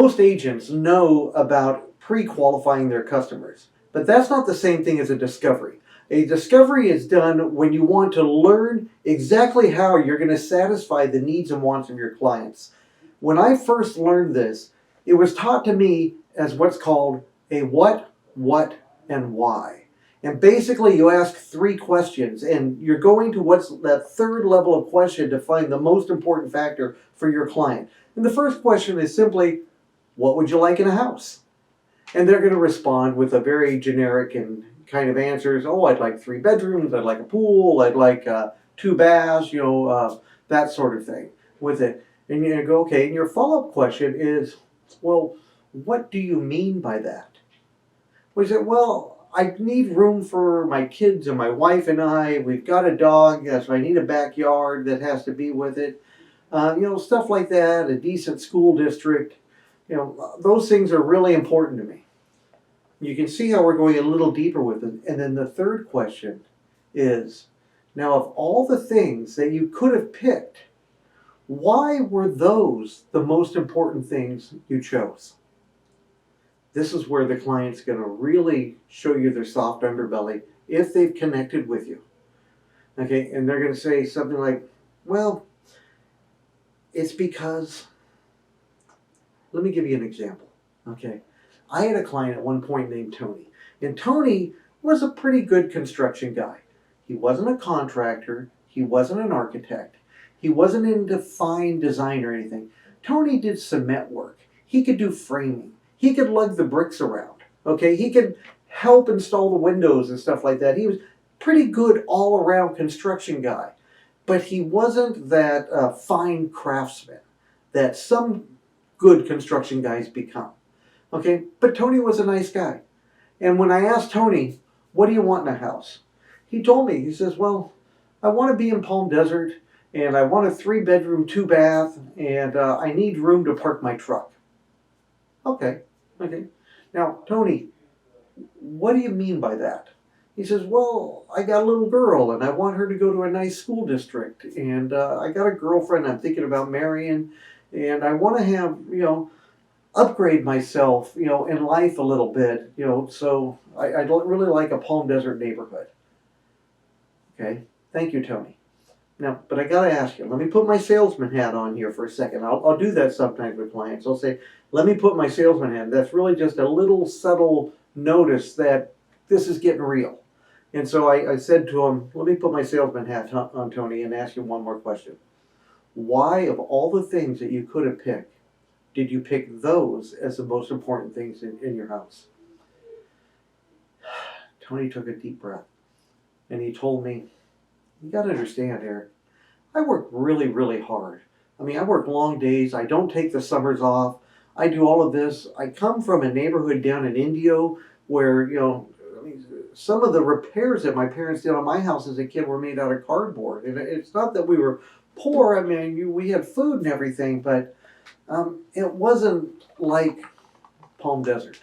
most agents know about pre-qualifying their customers, but that's not the same thing as a discovery. A discovery is done when you want to learn exactly how you're going to satisfy the needs and wants of your clients. When I first learned this, it was taught to me as what's called a what, and why. And basically, you ask three questions, and you're going to what's that third level of question to find the most important factor for your client. And the first question is simply, what would you like in a house? And they're going to respond with a very generic and kind of answers. Oh, I'd like 3 bedrooms. I'd like a pool. I'd like 2 baths. That sort of thing with it. And you go, okay. And your follow-up question is, well, what do you mean by that? We said, well, I need room for my kids and my wife and I. We've got a dog, so I need a backyard that has to be with it. Stuff like that. A decent school district. Those things are really important to me. You can see how we're going a little deeper with it. And then the third question is, now of all the things that you could have picked, why were those the most important things you chose? This is where the client's going to really show you their soft underbelly if they've connected with you. Okay, and they're going to say something like, well, it's because, let me give you an example. Okay, I had a client at one point named Tony, and Tony was a pretty good construction guy. He wasn't a contractor, he wasn't an architect, he wasn't into fine design or anything. Tony did cement work, he could do framing, he could lug the bricks around, okay? He could help install the windows and stuff like that. He was pretty good all-around construction guy, but he wasn't that fine craftsman that some good construction guys become, okay? But Tony was a nice guy. And when I asked Tony, what do you want in a house? He told me, he says, well, I want to be in Palm Desert, and I want a 3-bedroom, 2-bath, and I need room to park my truck. Okay. Now, Tony, what do you mean by that? He says, well, I got a little girl and I want her to go to a nice school district. And I got a girlfriend I'm thinking about marrying. And I want to have, upgrade myself, in life a little bit, so I don't really like a Palm Desert neighborhood. Okay. Thank you, Tony. Now, but I got to ask you, let me put my salesman hat on here for a second. I'll do that sometimes with clients. I'll say, let me put my salesman hat. That's really just a little subtle notice that this is getting real. And so I said to him, let me put my salesman hat on, Tony, and ask you one more question. Why, of all the things that you could have picked, did you pick those as the most important things in your house? Tony took a deep breath, and he told me, you got to understand, Eric, I work really, really hard. I work long days. I don't take the summers off. I do all of this. I come from a neighborhood down in Indio where, some of the repairs that my parents did on my house as a kid were made out of cardboard. And it's not that we were poor. We had food and everything, but it wasn't like Palm Desert.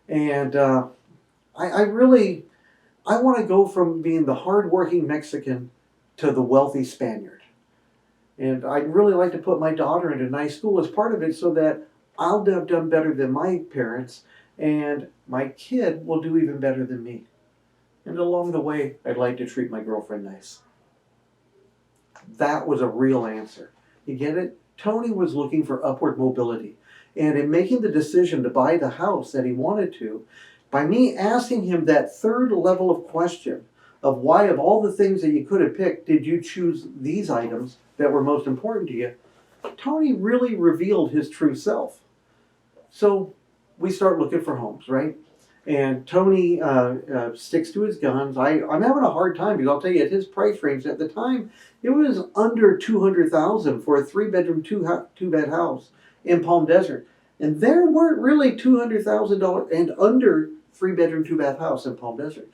And I want to go from being the hardworking Mexican to the wealthy Spaniard. And I'd really like to put my daughter into a nice school as part of it so that I'll have done better than my parents and my kid will do even better than me. And along the way, I'd like to treat my girlfriend nice. That was a real answer. You get it? Tony was looking for upward mobility. And in making the decision to buy the house that he wanted to, by me asking him that third level of question of why, of all the things that you could have picked, did you choose these items that were most important to you, Tony really revealed his true self. So we start looking for homes, right? And Tony sticks to his guns. I'm having a hard time because I'll tell you, at his price range at the time, it was under $200,000 for a 3-bedroom, 2-bed house in Palm Desert. And there weren't really $200,000 and under 3-bedroom, 2-bath house in Palm Desert.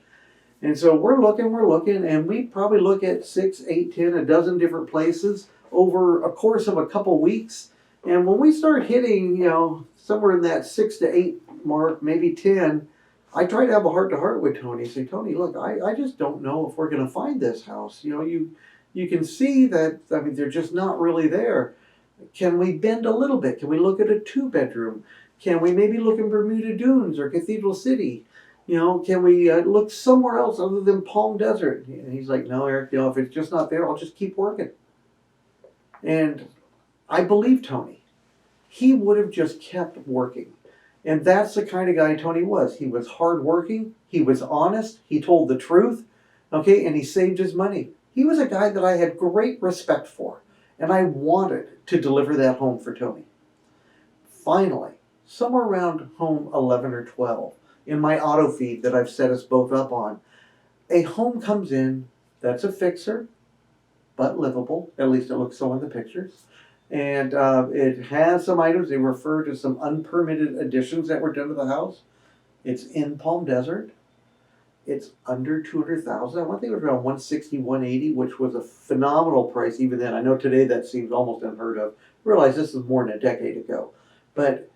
And so we're looking, and we probably look at 6, 8, 10, a dozen different places over a course of a couple weeks. And when we start hitting, somewhere in that 6 to 8 mark, maybe 10, I try to have a heart-to-heart with Tony. Say, Tony, look, I just don't know if we're going to find this house. You can see that, they're just not really there. Can we bend a little bit? Can we look at a 2-bedroom? Can we maybe look in Bermuda Dunes or Cathedral City? Can we look somewhere else other than Palm Desert? And he's like, no, Eric, if it's just not there, I'll just keep working. And I believe Tony. He would have just kept working. And that's the kind of guy Tony was. He was hardworking. He was honest. He told the truth. Okay, and he saved his money. He was a guy that I had great respect for. And I wanted to deliver that home for Tony. Finally, somewhere around home 11 or 12, in my auto feed that I've set us both up on, a home comes in that's a fixer, but livable. At least it looks so in the pictures. And it has some items. They refer to some unpermitted additions that were done to the house. It's in Palm Desert. It's under 200,000. I think it was around 160, 180, which was a phenomenal price even then. I know today that seems almost unheard of. Realize this is more than a decade ago. But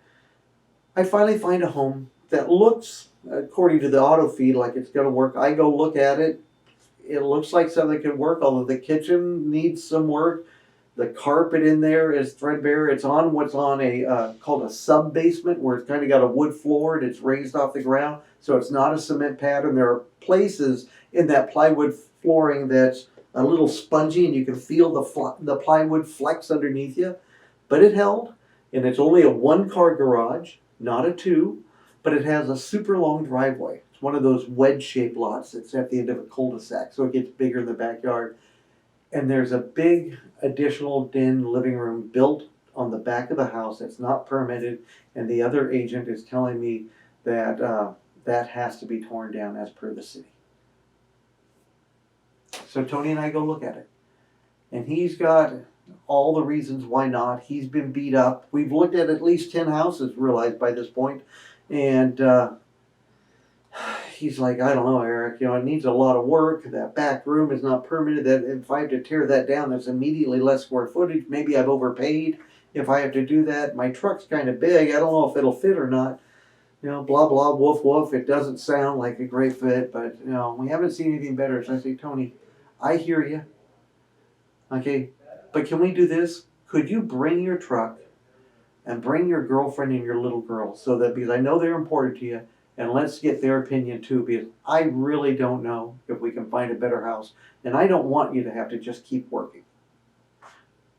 I finally find a home that looks, according to the auto feed, like it's going to work. I go look at it. It looks like something could work, although the kitchen needs some work. The carpet in there is threadbare. It's on what's on a called a sub basement, where it's kind of got a wood floor and it's raised off the ground, so it's not a cement pad. And there are places in that plywood flooring that's a little spongy, and you can feel the plywood flex underneath you. But it held, and it's only a one-car garage, not a two, but it has a super long driveway. It's one of those wedge-shaped lots that's at the end of a cul-de-sac, so it gets bigger in the backyard. And there's a big additional den living room built on the back of the house that's not permitted, and the other agent is telling me that that has to be torn down as per the city. So Tony and I go look at it, and he's got all the reasons why not. He's been beat up. We've looked at least 10 houses, realized by this point, and he's like, I don't know, Eric, it needs a lot of work. That back room is not permitted. That if I have to tear that down, that's immediately less square footage. Maybe I've overpaid if I have to do that. My truck's kind of big. I don't know if it'll fit or not. Blah, blah, woof, woof. It doesn't sound like a great fit, but, we haven't seen anything better. So I say, Tony, I hear you. Okay, but can we do this? Could you bring your truck and bring your girlfriend and your little girl, so that, because I know they're important to you, and let's get their opinion too, because I really don't know if we can find a better house. And I don't want you to have to just keep working.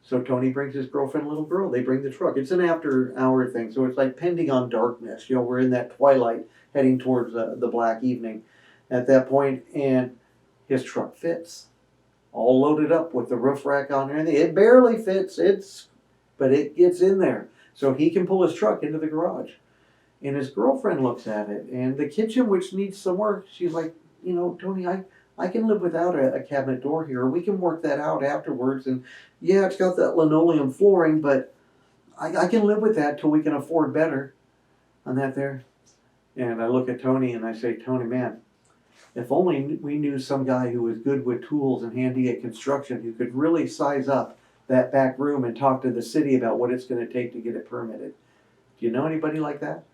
So Tony brings his girlfriend and little girl. They bring the truck. It's an after-hour thing, so it's like pending on darkness. We're in that twilight heading towards the black evening at that point, and his truck fits. All loaded up with the roof rack on there. It barely fits, but it gets in there. So he can pull his truck into the garage. And his girlfriend looks at it, and the kitchen, which needs some work, she's like, Tony, I can live without a cabinet door here. We can work that out afterwards. And yeah, it's got that linoleum flooring, but I can live with that till we can afford better on that there. And I look at Tony and I say, Tony, man, if only we knew some guy who was good with tools and handy at construction, who could really size up that back room and talk to the city about what it's going to take to get it permitted. Do you know anybody like that?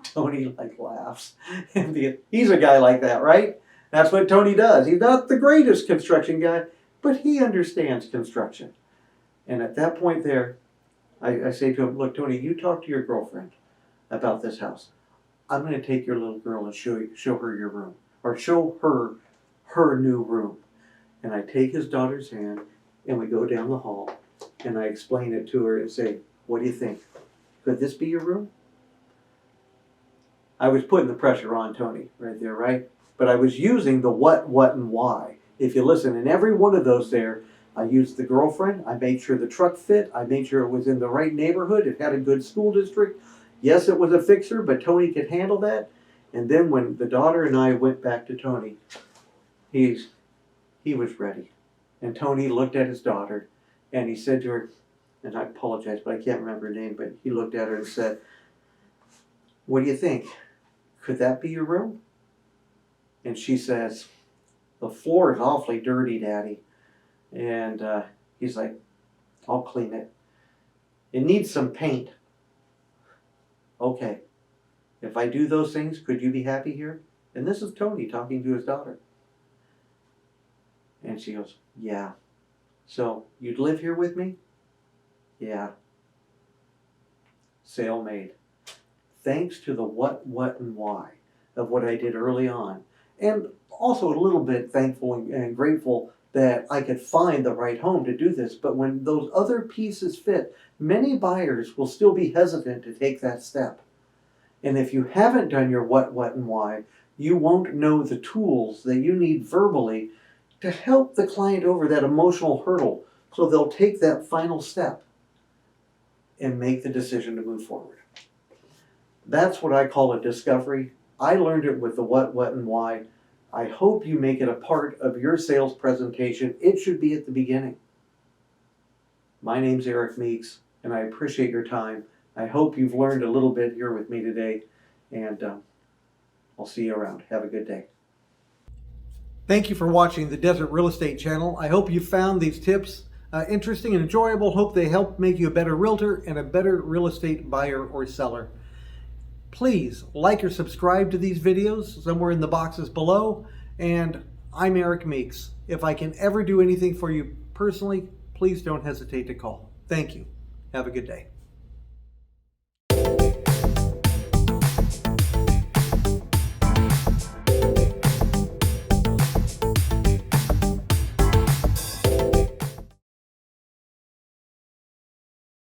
Tony laughs. He's a guy like that, right? That's what Tony does. He's not the greatest construction guy, but he understands construction. And at that point there, I say to him, look, Tony, you talk to your girlfriend about this house. I'm going to take your little girl and show her your room, or show her new room. And I take his daughter's hand, and we go down the hall, and I explain it to her and say, what do you think? Could this be your room? I was putting the pressure on Tony right there, right? But I was using the what, and why. If you listen, in every one of those there, I used the girlfriend. I made sure the truck fit. I made sure it was in the right neighborhood. It had a good school district. Yes, it was a fixer, but Tony could handle that. And then when the daughter and I went back to Tony, he was ready. And Tony looked at his daughter, and he said to her, and I apologize, but I can't remember her name, but he looked at her and said, what do you think? Could that be your room? And she says, the floor is awfully dirty, Daddy. And he's like, I'll clean it. It needs some paint. Okay. If I do those things, could you be happy here? And this is Tony talking to his daughter. And she goes, yeah. So you'd live here with me? Yeah. sale made. Thanks to the what, and why of what I did early on. And also a little bit thankful and grateful that I could find the right home to do this. But when those other pieces fit, many buyers will still be hesitant to take that step. And if you haven't done your what, and why, you won't know the tools that you need verbally to help the client over that emotional hurdle so they'll take that final step and make the decision to move forward. That's what I call a discovery. I learned it with the what, and why. I hope you make it a part of your sales presentation. It should be at the beginning. My name's Eric Meeks, and I appreciate your time. I hope you've learned a little bit here with me today, and I'll see you around. Have a good day. Thank you for watching the Desert Real Estate Channel. I hope you found these tips interesting and enjoyable. Hope they help make you a better realtor and a better real estate buyer or seller. Please like or subscribe to these videos somewhere in the boxes below. And I'm Eric Meeks. If I can ever do anything for you personally, please don't hesitate to call. Thank you. Have a good day.